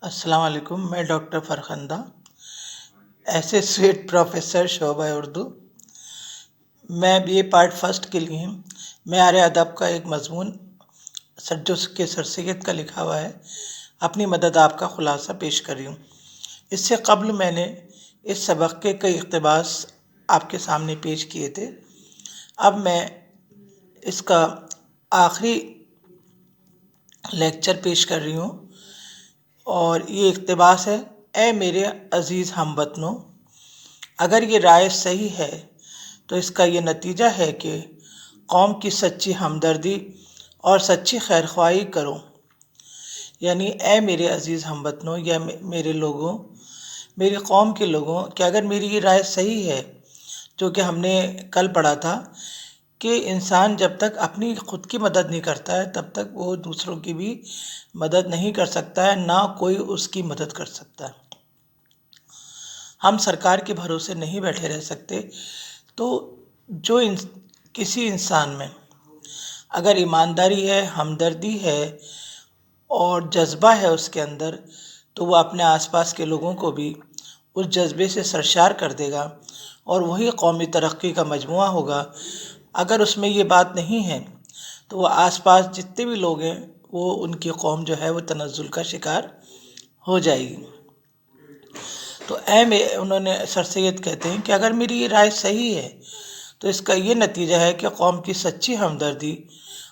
السلام علیکم، میں ڈاکٹر فرخندہ، ایسوسیٹ پروفیسر شعبہ اردو۔ میں BA پارٹ فرسٹ کے لیے معیار ادب کا ایک مضمون جو کہ سر سید کا لکھا ہوا ہے، اپنی مدد آپ کا خلاصہ پیش کر رہی ہوں۔ اس سے قبل میں نے اس سبق کے کئی اقتباس آپ کے سامنے پیش کیے تھے۔ اب میں اس کا آخری لیکچر پیش کر رہی ہوں، اور یہ اقتباس ہے: اے میرے عزیز ہم وطنوں، اگر یہ رائے صحیح ہے تو اس کا یہ نتیجہ ہے کہ قوم کی سچی ہمدردی اور سچی خیرخواہی کرو۔ یعنی اے میرے عزیز ہم وطنوں یا میرے لوگوں، میری قوم کے لوگوں، کہ اگر میری یہ رائے صحیح ہے، جو کہ ہم نے کل پڑھا تھا کہ انسان جب تک اپنی خود کی مدد نہیں کرتا ہے تب تک وہ دوسروں کی بھی مدد نہیں کر سکتا ہے، نہ کوئی اس کی مدد کر سکتا ہے۔ ہم سرکار کے بھروسے نہیں بیٹھے رہ سکتے۔ تو کسی انسان میں اگر ایمانداری ہے، ہمدردی ہے اور جذبہ ہے اس کے اندر، تو وہ اپنے آس پاس کے لوگوں کو بھی اس جذبے سے سرشار کر دے گا، اور وہی قومی ترقی کا مجموعہ ہوگا۔ اگر اس میں یہ بات نہیں ہے تو وہ آس پاس جتنے بھی لوگ ہیں، وہ ان کی قوم جو ہے وہ تنزل کا شکار ہو جائے گی۔ تو انہوں نے سر سید کہتے ہیں کہ اگر میری یہ رائے صحیح ہے تو اس کا یہ نتیجہ ہے کہ قوم کی سچی ہمدردی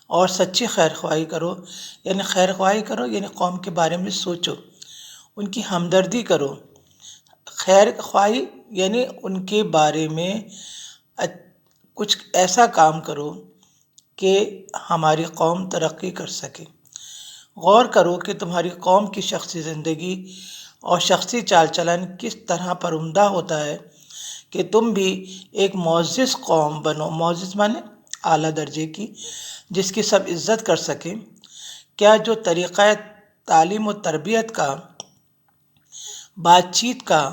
اور سچی خیرخواہی کرو۔ یعنی خیرخواہی کرو، یعنی قوم کے بارے میں سوچو، ان کی ہمدردی کرو۔ خیرخواہی یعنی ان کے بارے میں کچھ ایسا کام کرو کہ ہماری قوم ترقی کر سکے۔ غور کرو کہ تمہاری قوم کی شخصی زندگی اور شخصی چال چلن کس طرح پر عمدہ ہوتا ہے کہ تم بھی ایک معزز قوم بنو۔ معزز مانے اعلیٰ درجے کی، جس کی سب عزت کر سکیں۔ کیا جو طریقہ تعلیم و تربیت کا، بات چیت کا،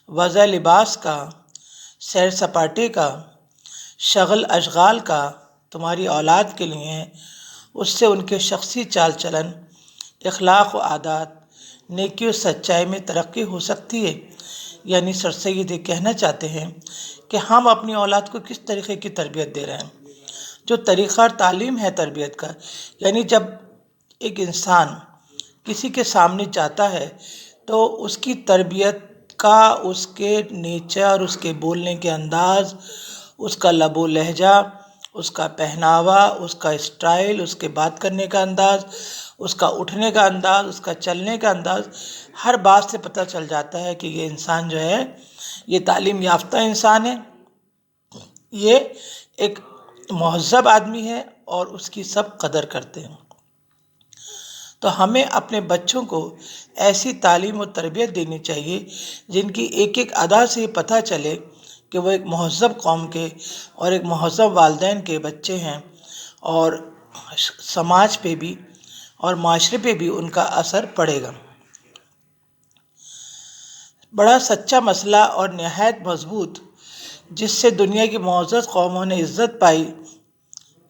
وضع لباس کا، سیر سپاٹے کا، شغل اشغال کا تمہاری اولاد کے لیے ہے، اس سے ان کے شخصی چال چلن، اخلاق و عادات، نیکی و سچائی میں ترقی ہو سکتی ہے۔ یعنی سر سید یہ کہنا چاہتے ہیں کہ ہم اپنی اولاد کو کس طریقے کی تربیت دے رہے ہیں، جو طریقہ اور تعلیم ہے تربیت کا۔ یعنی جب ایک انسان کسی کے سامنے جاتا ہے تو اس کی تربیت کا، اس کے نیچر، اس کے بولنے کے انداز، اس کا لب و لہجہ، اس کا پہناوا، اس کا اسٹائل، اس کے بات کرنے کا انداز، اس کا اٹھنے کا انداز، اس کا چلنے کا انداز، ہر بات سے پتہ چل جاتا ہے کہ یہ انسان جو ہے یہ تعلیم یافتہ انسان ہے، یہ ایک مہذب آدمی ہے اور اس کی سب قدر کرتے ہیں۔ تو ہمیں اپنے بچوں کو ایسی تعلیم و تربیت دینی چاہیے جن کی ایک ایک ادا سے پتہ چلے کہ وہ ایک مہذب قوم کے اور ایک مہذب والدین کے بچے ہیں، اور سماج پہ بھی اور معاشرے پہ بھی ان کا اثر پڑے گا۔ بڑا سچا مسئلہ اور نہایت مضبوط، جس سے دنیا کی معزز قوموں نے عزت پائی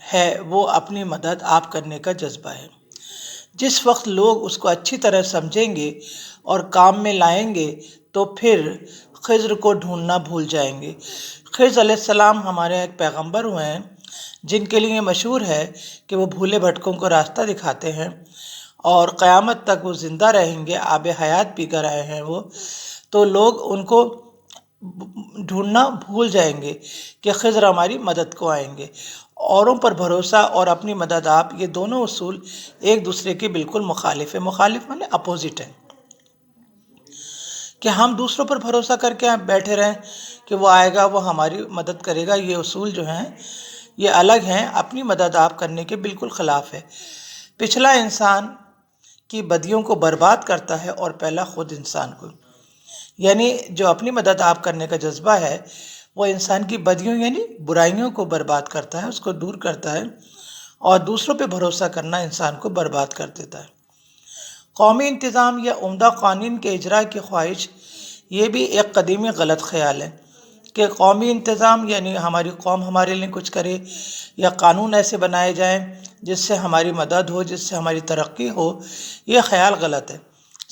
ہے، وہ اپنی مدد آپ کرنے کا جذبہ ہے۔ جس وقت لوگ اس کو اچھی طرح سمجھیں گے اور کام میں لائیں گے تو پھر خضر کو ڈھونڈنا بھول جائیں گے۔ خضر علیہ السلام ہمارے ایک پیغمبر ہوئے ہیں جن کے لیے مشہور ہے کہ وہ بھولے بھٹکوں کو راستہ دکھاتے ہیں، اور قیامت تک وہ زندہ رہیں گے، آب حیات پی کر آئے ہیں وہ۔ تو لوگ ان کو ڈھونڈنا بھول جائیں گے کہ خضر ہماری مدد کو آئیں گے۔ اوروں پر بھروسہ اور اپنی مدد آپ، یہ دونوں اصول ایک دوسرے کے بالکل مخالف ہیں۔ مخالف مانے اپوزٹ ہیں، کہ ہم دوسروں پر بھروسہ کر کے بیٹھے رہیں کہ وہ آئے گا، وہ ہماری مدد کرے گا، یہ اصول جو ہیں یہ الگ ہیں، اپنی مدد آپ کرنے کے بالکل خلاف ہے۔ پچھلا انسان کی بدیوں کو برباد کرتا ہے اور پہلا خود انسان کو۔ یعنی جو اپنی مدد آپ کرنے کا جذبہ ہے وہ انسان کی بدیوں یعنی برائیوں کو برباد کرتا ہے، اس کو دور کرتا ہے، اور دوسروں پہ بھروسہ کرنا انسان کو برباد کر دیتا ہے۔ قومی انتظام یا عمدہ قوانین کے اجراء کی خواہش، یہ بھی ایک قدیمی غلط خیال ہے کہ قومی انتظام یعنی ہماری قوم ہمارے لیے کچھ کرے، یا قانون ایسے بنائے جائیں جس سے ہماری مدد ہو، جس سے ہماری ترقی ہو۔ یہ خیال غلط ہے۔